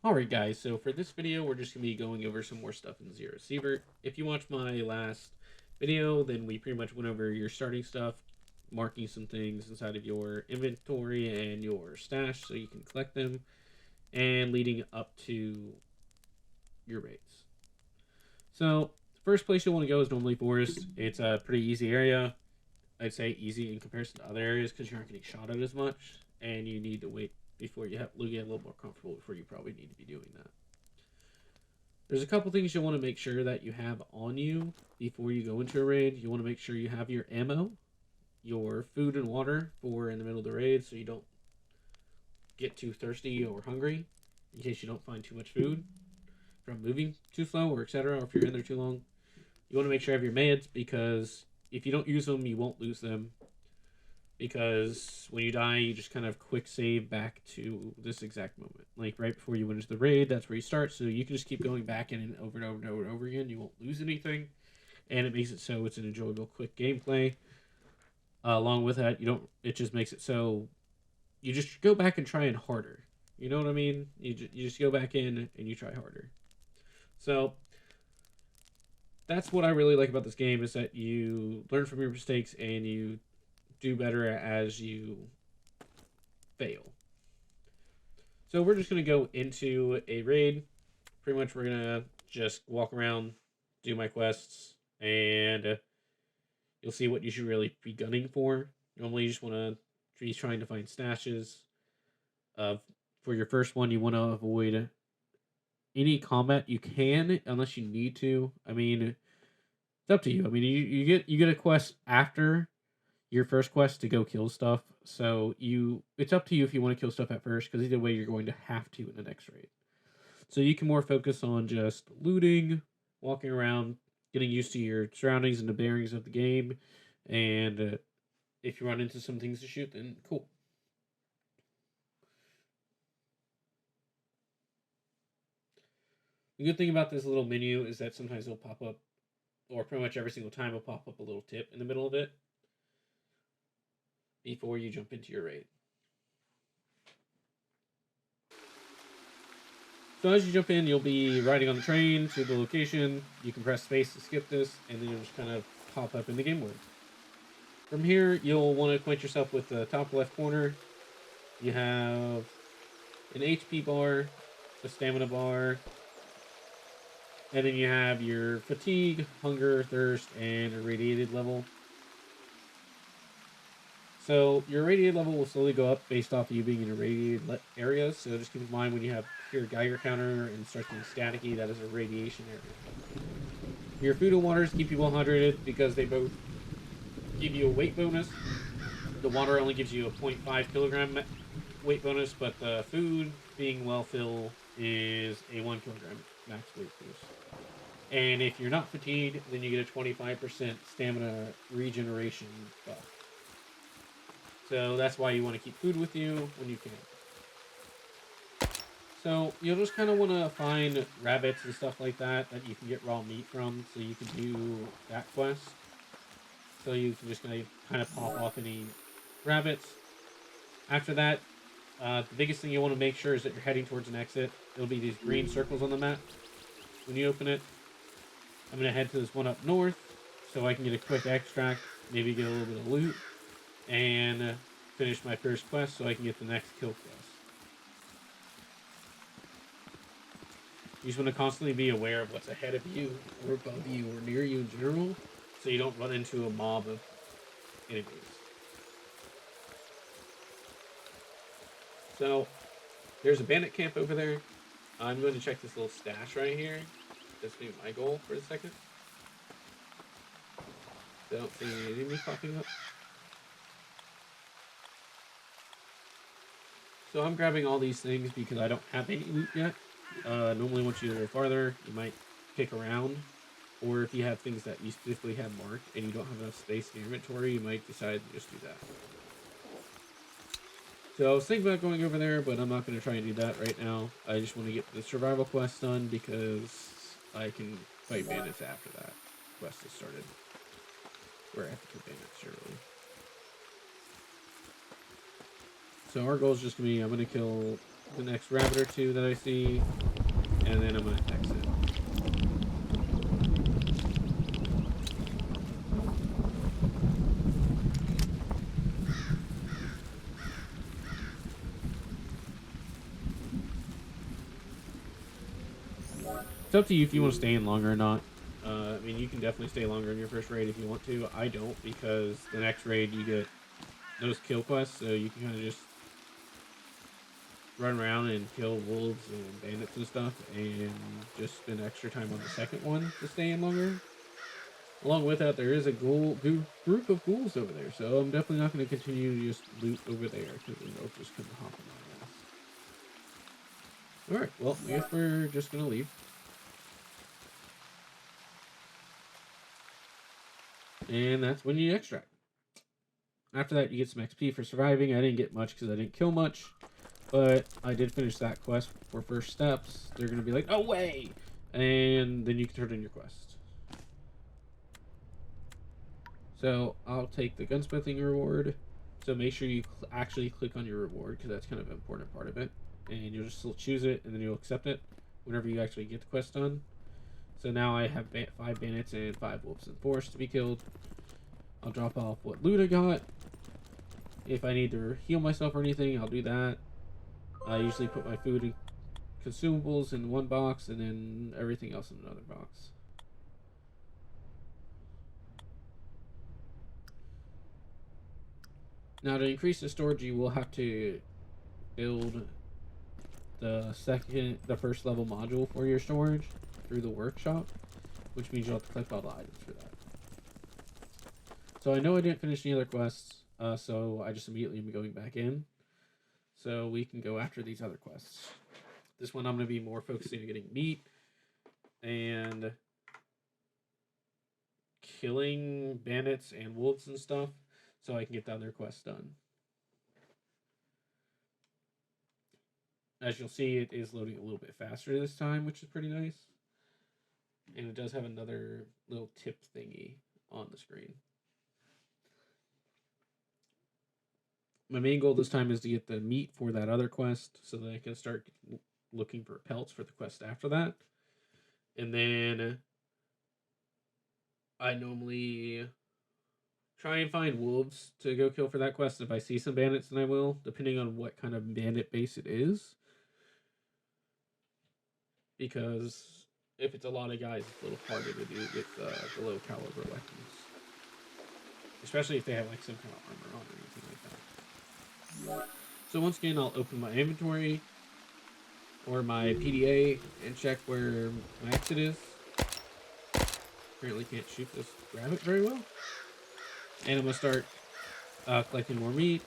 Alright guys, so for this video, we're just going to be going over some more stuff in ZERO Sievert. If you watched my last video, then we pretty much went over your starting stuff, marking some things inside of your inventory and your stash so you can collect them, and leading up to your raids. So, the first place you'll want to go is normally Forest. It's a pretty easy area. I'd say easy in comparison to other areas because you aren't getting shot at as much, and you need to wait before you get a little more comfortable before you probably need to be doing that. There's a couple things you'll want to make sure that you have on you before you go into a raid. You want to make sure you have your ammo, your food and water for in the middle of the raid so you don't get too thirsty or hungry in case you don't find too much food from moving too slow or etc. or if you're in there too long. You want to make sure you have your meds because if you don't use them, you won't lose them. Because when you die, you just kind of quick save back to this exact moment. Like right before you went into the raid, that's where you start. So you can just keep going back in and over and over and over and over again. You won't lose anything. And it makes it so it's an enjoyable, quick gameplay. Along with that, it just makes it so you just go back and try it harder. You know what I mean? You just go back in and you try harder. So that's what I really like about this game is that you learn from your mistakes and you do better as you fail. So we're just going to go into a raid. Pretty much we're going to just walk around, do my quests, and you'll see what you should really be gunning for. Normally you just want to be trying to find stashes. For your first one, you want to avoid any combat you can unless you need to. I mean, it's up to you. I mean, you get a quest after your first quest to go kill stuff. So it's up to you if you want to kill stuff at first, because either way you're going to have to in the next raid. So you can more focus on just looting, walking around, getting used to your surroundings and the bearings of the game, and if you run into some things to shoot, then cool. The good thing about this little menu is that sometimes it'll pop up, or pretty much every single time it'll pop up a little tip in the middle of it before you jump into your raid. So as you jump in, you'll be riding on the train to the location. You can press space to skip this, and then you'll just kind of pop up in the game world. From here, you'll want to acquaint yourself with the top left corner. You have an HP bar, a stamina bar, and then you have your fatigue, hunger, thirst, and irradiated level. So your irradiated level will slowly go up based off of you being in irradiated areas. So just keep in mind when you have your Geiger counter and starts being staticky, that is a radiation area. Your food and waters keep you well hydrated because they both give you a weight bonus. The water only gives you a 0.5 kilogram weight bonus, but the food being well filled is a 1 kilogram max weight boost. And if you're not fatigued, then you get a 25% stamina regeneration buff. So that's why you want to keep food with you when you can. So you'll just kind of want to find rabbits and stuff like that you can get raw meat from, so you can do that quest. So you can just kind of pop off any rabbits. After that, the biggest thing you want to make sure is that you're heading towards an exit. It'll be these green circles on the map when you open it. I'm going to head to this one up north so I can get a quick extract, maybe get a little bit of loot, and finish my first quest so I can get the next kill quest. You just want to constantly be aware of what's ahead of you, or above you, or near you in general, so you don't run into a mob of enemies. So, there's a bandit camp over there. I'm going to check this little stash right here. That's going to be my goal for a second. I don't see any enemies popping up. So I'm grabbing all these things because I don't have any loot yet. Normally once you go farther, you might pick around. Or if you have things that you specifically have marked and you don't have enough space in your inventory, you might decide to just do that. So I was thinking about going over there, but I'm not going to try and do that right now. I just want to get the survival quest done because I can fight bandits after that quest is started. Or after bandits, generally. So our goal is just going to be, I'm going to kill the next rabbit or two that I see, and then I'm going to exit. It's up to you if you want to stay in longer or not. I mean, you can definitely stay longer in your first raid if you want to. I don't, because the next raid you get those kill quests, so you can kind of just run around and kill wolves and bandits and stuff, and just spend extra time on the second one to stay in longer. Along with that, there is a group of ghouls over there, so I'm definitely not going to continue to just loot over there, because then they'll just come hopping on us. Alright, well, I guess we're just going to leave. And that's when you extract. After that, you get some XP for surviving. I didn't get much because I didn't kill much, but I did finish that quest for first steps. They're going to be like, "No way!" And then you can turn in your quest. So I'll take the gunsmithing reward. So make sure you actually click on your reward, because that's kind of an important part of it. And you'll just choose it, and then you'll accept it whenever you actually get the quest done. So now I have 5 bandits and 5 wolves in the forest to be killed. I'll drop off what loot I got. If I need to heal myself or anything, I'll do that. I usually put my food and consumables in one box, and then everything else in another box. Now, to increase the storage, you will have to build the first level module for your storage through the workshop, which means you'll have to collect all the items for that. So I know I didn't finish any other quests, so I just immediately am going back in. So we can go after these other quests. This one I'm going to be more focusing on getting meat and killing bandits and wolves and stuff, so I can get the other quests done. As you'll see, it is loading a little bit faster this time, which is pretty nice. And it does have another little tip thingy on the screen. My main goal this time is to get the meat for that other quest, so that I can start looking for pelts for the quest after that. And then I normally try and find wolves to go kill for that quest. If I see some bandits, then I will, depending on what kind of bandit base it is. Because if it's a lot of guys, it's a little harder to do with the low caliber weapons. Especially if they have like some kind of armor on or anything like that. So once again, I'll open my inventory or my PDA and check where my exit is. Apparently can't shoot this rabbit very well. And I'm going to start collecting more meat.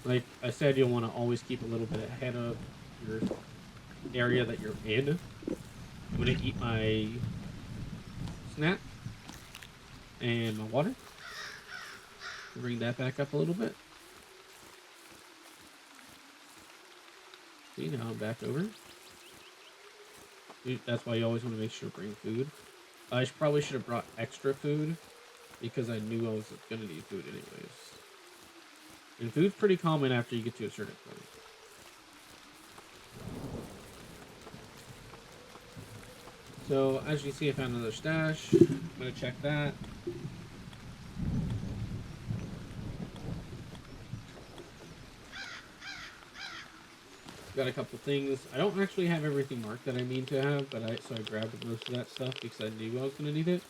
Like I said, you'll want to always keep a little bit ahead of your area that you're in. I'm going to eat my snack and my water. Bring that back up a little bit. See, now I'm back over. That's why you always want to make sure to bring food. I probably should have brought extra food, because I knew I was going to need food anyways. And food's pretty common after you get to a certain point. So, as you see, I found another stash. I'm going to check that. Got a couple things. I don't actually have everything marked that I mean to have, but so I grabbed most of that stuff because I knew I was going to need it.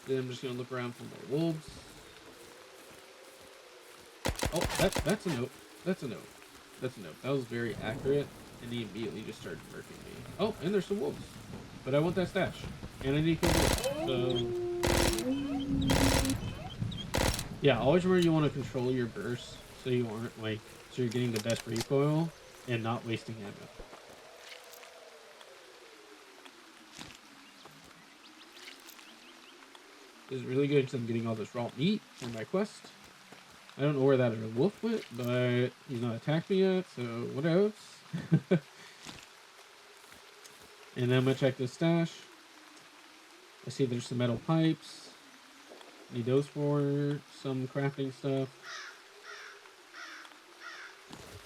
Then I'm just going to look around for more wolves. Oh, that's a note. That's a note. That's a note. That was very accurate, and he immediately just started murking me. Oh, and there's some wolves. But I want that stash. And I need to kill wolves. So yeah, always remember you want to control your bursts so you aren't like, so you're getting the best recoil and not wasting ammo. This is really good because I'm getting all this raw meat for my quest. I don't know where that other wolf went, but he's not attacked me yet, so what else? And then I'm going to check this stash. I see there's some metal pipes. Need those for some crafting stuff.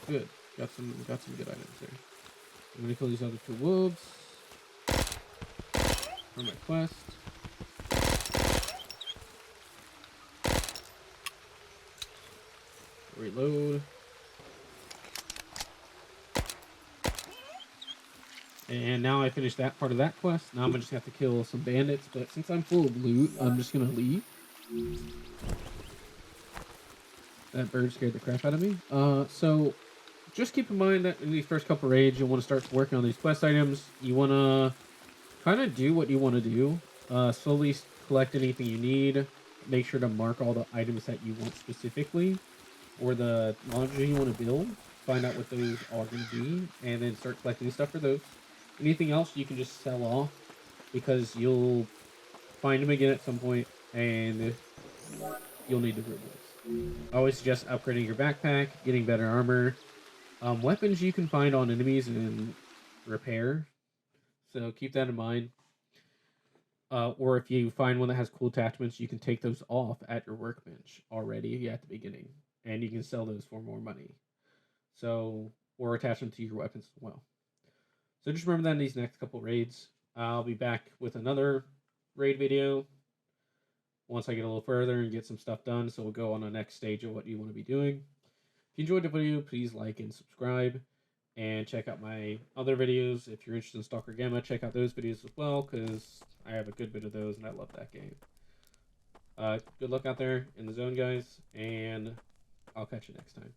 good. Got some good items there. I'm gonna kill these other 2 wolves for my quest. Reload. And now I finished that part of that quest. Now I'm gonna just have to kill some bandits, but since I'm full of loot, I'm just gonna leave. That bird scared the crap out of me. So just keep in mind that in these first couple raids, you'll want to start working on these quest items. You want to kind of do what you want to do. Slowly collect anything you need. Make sure to mark all the items that you want specifically, or the laundry you want to build. Find out what those are going to be, and then start collecting stuff for those. Anything else you can just sell off, because you'll find them again at some point, and you'll need the rubles. I always suggest upgrading your backpack, getting better armor. Weapons you can find on enemies and repair, so keep that in mind. Or if you find one that has cool attachments, you can take those off at your workbench already at the beginning, and you can sell those for more money. So, or attach them to your weapons as well. So just remember that in these next couple raids. I'll be back with another raid video once I get a little further and get some stuff done. So we'll go on the next stage of what you want to be doing. If you enjoyed the video, please like and subscribe. And check out my other videos. If you're interested in Stalker Gamma, check out those videos as well, because I have a good bit of those, and I love that game. Good luck out there in the zone, guys, and I'll catch you next time.